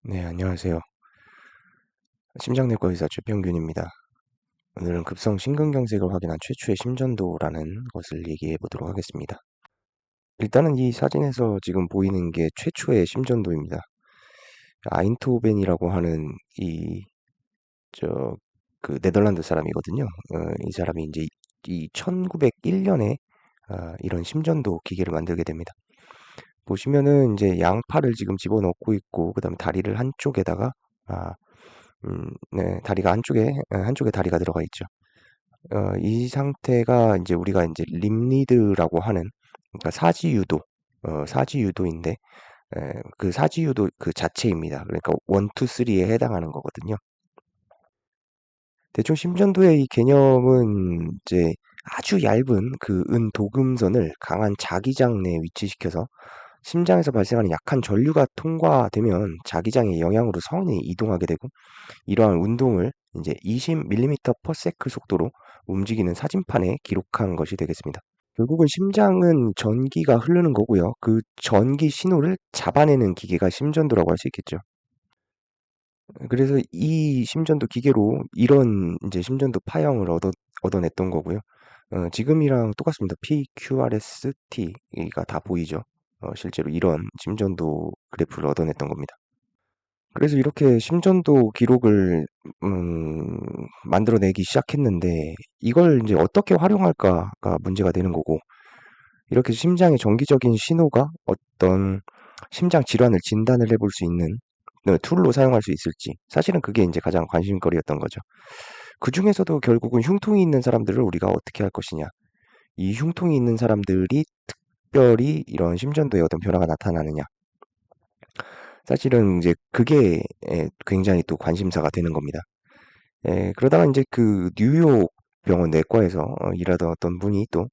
네, 안녕하세요. 심장내과 의사 최평균입니다. 오늘은 급성 심근경색을 확인한 최초의 심전도라는 것을 얘기해 보도록 하겠습니다. 일단은 이 사진에서 지금 보이는 게 최초의 심전도입니다. 아인토벤이라고 하는 저, 네덜란드 사람이거든요. 이 사람이 이제 이 1901년에 이런 심전도 기계를 만들게 됩니다. 보시면은 이제 양팔을 지금 집어넣고 있고, 그 다음에 다리를 한쪽에다가, 아, 네, 다리가 한쪽에 다리가 들어가 있죠. 이 상태가 이제 우리가 이제 림리드라고 하는, 그러니까 사지유도인데, 그 사지유도 그 자체입니다. 그러니까 1, 2, 3에 해당하는 거거든요. 대충 심전도의 이 개념은 이제 아주 얇은 그 도금선을 강한 자기장 내에 위치시켜서 심장에서 발생하는 약한 전류가 통과되면 자기장의 영향으로 선이 이동하게 되고, 이러한 운동을 이제 20mm/s 속도로 움직이는 사진판에 기록한 것이 되겠습니다. 결국은 심장은 전기가 흐르는 거고요. 그 전기 신호를 잡아내는 기계가 심전도라고 할 수 있겠죠. 그래서 이 심전도 기계로 이런 이제 심전도 파형을 얻어냈던 거고요. 지금이랑 똑같습니다. PQRST가 다 보이죠. 실제로 이런 심전도 그래프를 얻어냈던 겁니다. 그래서 이렇게 심전도 기록을 만들어내기 시작했는데, 이걸 이제 어떻게 활용할까가 문제가 되는 거고, 이렇게 심장의 정기적인 신호가 어떤 심장 질환을 진단을 해볼 수 있는 툴로 사용할 수 있을지, 사실은 그게 이제 가장 관심거리였던 거죠. 그 중에서도 결국은 흉통이 있는 사람들을 우리가 어떻게 할 것이냐, 이 흉통이 있는 사람들이 특별히 이런 심전도에 어떤 변화가 나타나느냐, 사실은 이제 그게 굉장히 또 관심사가 되는 겁니다. 그러다가 이제 그 뉴욕 병원 내과에서 일하던 어떤 분이 또,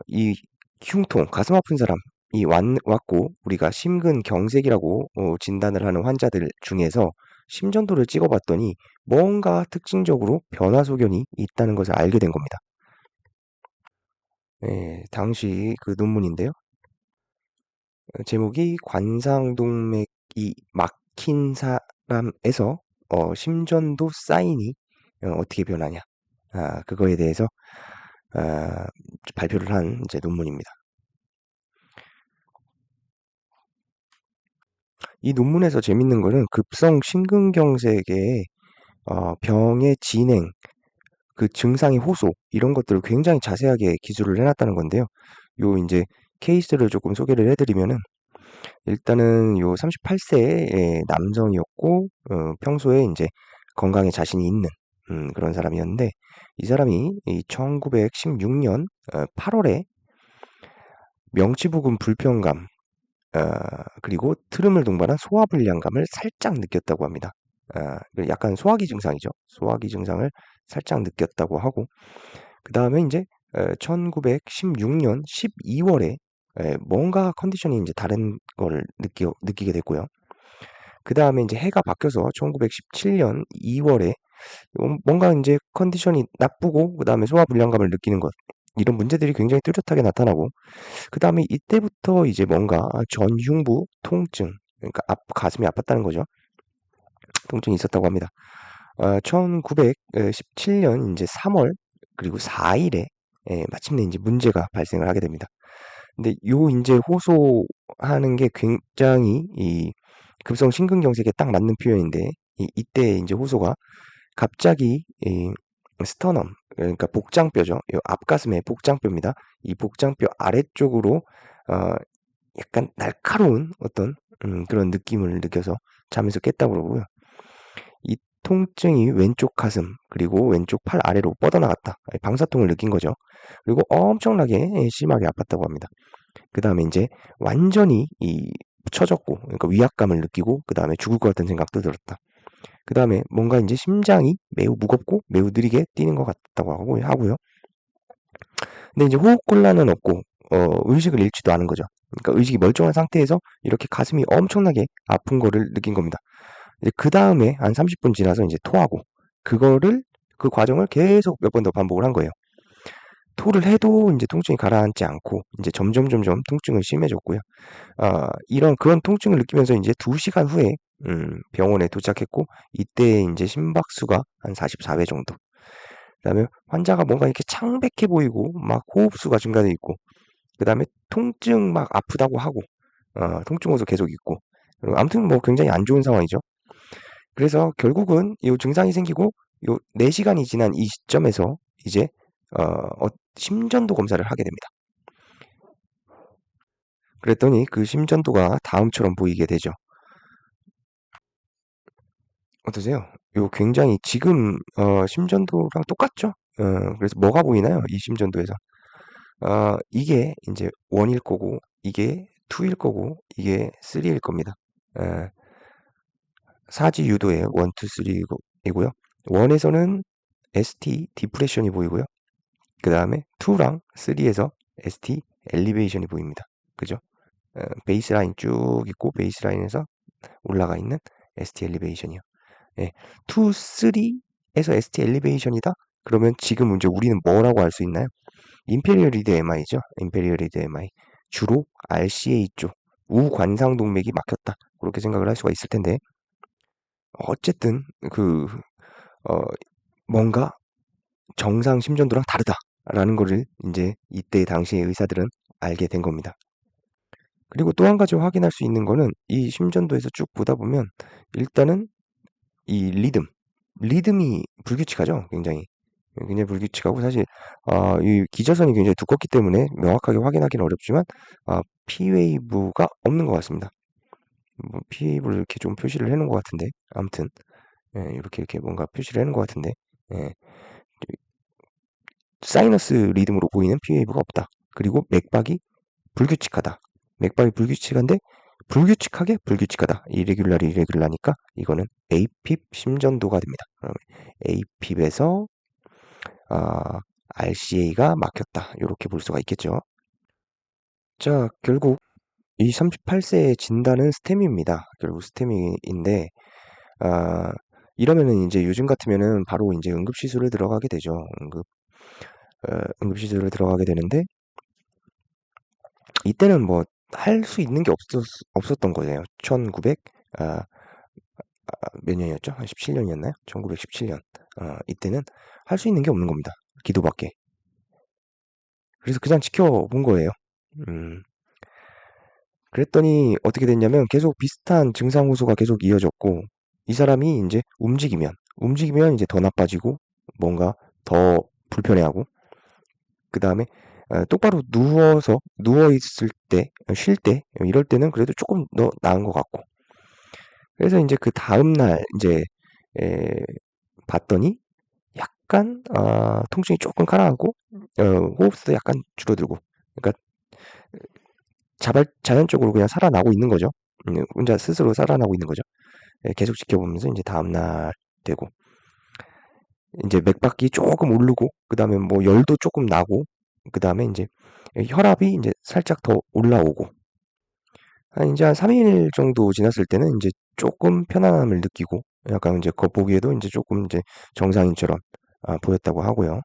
이 흉통, 가슴 아픈 사람이 왔고, 우리가 심근경색이라고 진단을 하는 환자들 중에서 심전도를 찍어봤더니 뭔가 특징적으로 변화 소견이 있다는 것을 알게 된 겁니다. 당시 그 논문인데요. 제목이 관상동맥이 막힌 사람에서 심전도 사인이 어떻게 변하냐. 그거에 대해서 아, 발표를 한 이제 논문입니다. 이 논문에서 재밌는 거는 급성 심근경색의 병의 진행, 그 증상의 호소, 이런 것들을 굉장히 자세하게 기술을 해놨다는 건데요. 요 이제 케이스를 조금 소개를 해드리면은, 일단은 요 38세의 남성이었고, 평소에 이제 건강에 자신이 있는 그런 사람이었는데, 이 사람이 이 1916년 8월에 명치부근 불편감, 어, 그리고 트름을 동반한 소화불량감을 살짝 느꼈다고 합니다. 약간 소화기 증상이죠. 소화기 증상을 살짝 느꼈다고 하고, 그 다음에 이제 1916년 12월에 뭔가 컨디션이 이제 다른 걸 느끼게 됐고요. 그 다음에 이제 해가 바뀌어서 1917년 2월에 뭔가 이제 컨디션이 나쁘고, 그 다음에 소화불량감을 느끼는 것, 이런 문제들이 굉장히 뚜렷하게 나타나고, 그 다음에 이때부터 이제 뭔가 전흉부 통증, 그러니까 가슴이 아팠다는 거죠. 통증이 있었다고 합니다. 1917년 이제 3월 그리고 4일에 마침내 이제 문제가 발생을 하게 됩니다. 근데 요 이제 호소하는 게 굉장히 이 급성 심근경색에 딱 맞는 표현인데, 이때 이제 호소가 갑자기 이 스터넘, 그러니까 복장뼈죠. 요 앞가슴의 복장뼈입니다. 이 복장뼈 아래쪽으로 어, 약간 날카로운 어떤 그런 느낌을 느껴서 잠에서 깼다고 그러고요. 이 통증이 왼쪽 가슴 그리고 왼쪽 팔 아래로 뻗어나갔다. 방사통을 느낀 거죠. 그리고 엄청나게 심하게 아팠다고 합니다. 그 다음에 이제 완전히 처졌고, 그러니까 위압감을 느끼고, 그 다음에 죽을 것 같은 생각도 들었다. 그 다음에 뭔가 이제 심장이 매우 무겁고 매우 느리게 뛰는 것 같다고 하고요. 근데 이제 호흡곤란은 없고, 의식을 잃지도 않은 거죠. 그러니까 의식이 멀쩡한 상태에서 이렇게 가슴이 엄청나게 아픈 거를 느낀 겁니다. 이제 그 다음에 한 30분 지나서 이제 토하고, 그거를, 그 과정을 계속 몇 번 더 반복을 한 거예요. 토를 해도 이제 통증이 가라앉지 않고, 이제 점점 통증은 심해졌고요. 이런 그런 통증을 느끼면서 이제 2시간 후에 병원에 도착했고 이때 이제 심박수가 한 44회 정도. 그다음에 환자가 뭔가 이렇게 창백해 보이고 막 호흡수가 증가돼 있고 그다음에 통증 막 아프다고 하고 통증 호소 계속 있고 아무튼 뭐 굉장히 안 좋은 상황이죠. 그래서 결국은 이 증상이 생기고 요 4시간이 지난 이 시점에서 이제 심전도 검사를 하게 됩니다. 그랬더니 그 심전도가 다음처럼 보이게 되죠. 어떠세요? 요 굉장히 지금 심전도랑 똑같죠? 그래서 뭐가 보이나요? 이 심전도에서. 이게 이제 1일 거고 이게 2일 거고 이게 3일 겁니다. 어, 사지 유도의 1, 2, 3이고요. 1에서는 ST 디프레션이 보이고요. 그 다음에 2랑 3에서 ST 엘리베이션이 보입니다. 그죠? 베이스라인 쭉 있고 베이스라인에서 올라가 있는 ST 엘리베이션이요. 예, 2, 3에서 ST 엘리베이션이다? 그러면 지금 이제 우리는 뭐라고 할 수 있나요? 임페리얼 리드 MI죠. 임페리얼 리드 MI. 주로 RCA 쪽 우관상동맥이 막혔다. 그렇게 생각을 할 수가 있을 텐데 어쨌든 어, 뭔가 정상 심전도랑 다르다라는 거를 이제 이때 당시의 의사들은 알게 된 겁니다. 그리고 또 한 가지 확인할 수 있는 거는 이 심전도에서 쭉 보다 보면 일단은 이 리듬이 불규칙하죠. 굉장히 불규칙하고 사실 이 기저선이 굉장히 두껍기 때문에 명확하게 확인하기는 어렵지만 P웨이브가 없는 것 같습니다. 뭐 P웨이브를 이렇게 좀 표시를 해놓은 것 같은데 아무튼 이렇게 뭔가 표시를 해놓은 것 같은데 예, 사이너스 리듬으로 보이는 P웨이브가 없다. 그리고 맥박이 불규칙하다. 맥박이 불규칙한데 불규칙하게 불규칙하다. 이레귤라니까 이거는 APIP 심전도가 됩니다. 그러면 APIP에서 RCA가 막혔다. 이렇게 볼 수가 있겠죠. 자, 결국 이 38세의 진단은 스테미입니다. 결국 스테미인데 아, 이러면은 이제 요즘 같으면은 바로 이제 응급시술을 들어가게 되죠. 응급시술을 들어가게 되는데 이때는 뭐 할 수 있는 게 없었던 거예요. 1900, 몇 년이었죠? 한 17년이었나요? 1917년. 이때는 할 수 있는 게 없는 겁니다. 기도밖에. 그래서 그냥 지켜본 거예요. 음, 그랬더니 어떻게 됐냐면 계속 비슷한 증상 호소가 계속 이어졌고 이 사람이 이제 움직이면 이제 더 나빠지고 뭔가 더 불편해하고 그 다음에 똑바로 누워 있을 때, 쉴 때, 이럴 때는 그래도 조금 더 나은 것 같고. 그래서 이제 그 다음날 이제 에, 봤더니 약간 통증이 조금 가라앉고 호흡도 약간 줄어들고. 그러니까 자연적으로 그냥 살아나고 있는 거죠. 혼자 스스로 살아나고 있는 거죠. 계속 지켜보면서 이제 다음날 되고 이제 맥박이 조금 오르고 그다음에 뭐 열도 조금 나고 그다음에 이제 혈압이 이제 살짝 더 올라오고 한 이제 한 3일 정도 지났을 때는 이제 조금 편안함을 느끼고 약간 이제 겉보기에도 이제 조금 이제 정상인처럼 보였다고 하고요.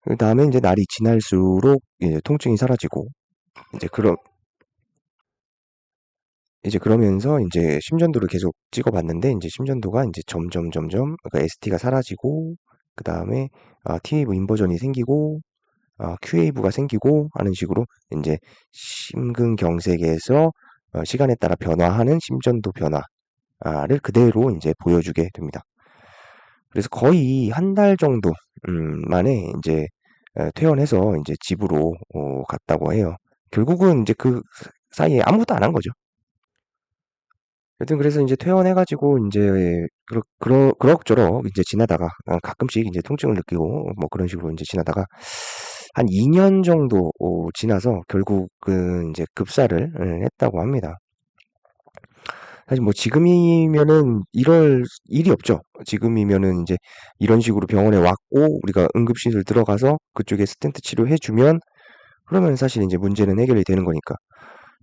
그다음에 이제 날이 지날수록 이제 통증이 사라지고 이제 그러면서 이제 심전도를 계속 찍어봤는데 이제 심전도가 이제 점점 그러니까 ST가 사라지고 그 다음에 T웨이브 인버전이 생기고 Q웨이브가 생기고 하는 식으로 이제 심근경색에서 시간에 따라 변화하는 심전도 변화를 그대로 이제 보여주게 됩니다. 그래서 거의 한 달 정도 만에 이제 퇴원해서 이제 집으로 갔다고 해요. 결국은 이제 그 사이에 아무것도 안 한 거죠. 여튼 그래서 이제 퇴원해가지고 이제 그럭저럭 이제 지나다가 가끔씩 이제 통증을 느끼고 뭐 그런 식으로 이제 지나다가 한 2년 정도 지나서 결국은 이제 급사를 했다고 합니다. 사실 뭐 지금이면은 이럴 일이 없죠. 지금이면은 이제 이런 식으로 병원에 왔고 우리가 응급실을 들어가서 그쪽에 스텐트 치료해주면 그러면 사실 이제 문제는 해결이 되는 거니까.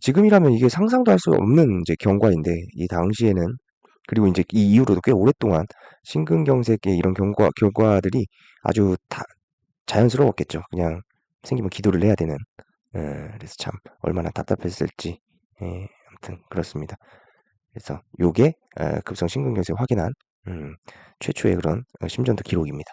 지금이라면 이게 상상도 할 수 없는 이제 경과인데 이 당시에는 그리고 이제 이 이후로도 꽤 오랫동안 심근경색의 이런 결과들이 아주 다 자연스러웠겠죠. 그냥 생기면 기도를 해야 되는. 그래서 참 얼마나 답답했을지. 예, 하여튼 그렇습니다. 그래서 요게 급성 심근경색 확인한 최초의 그런 심전도 기록입니다.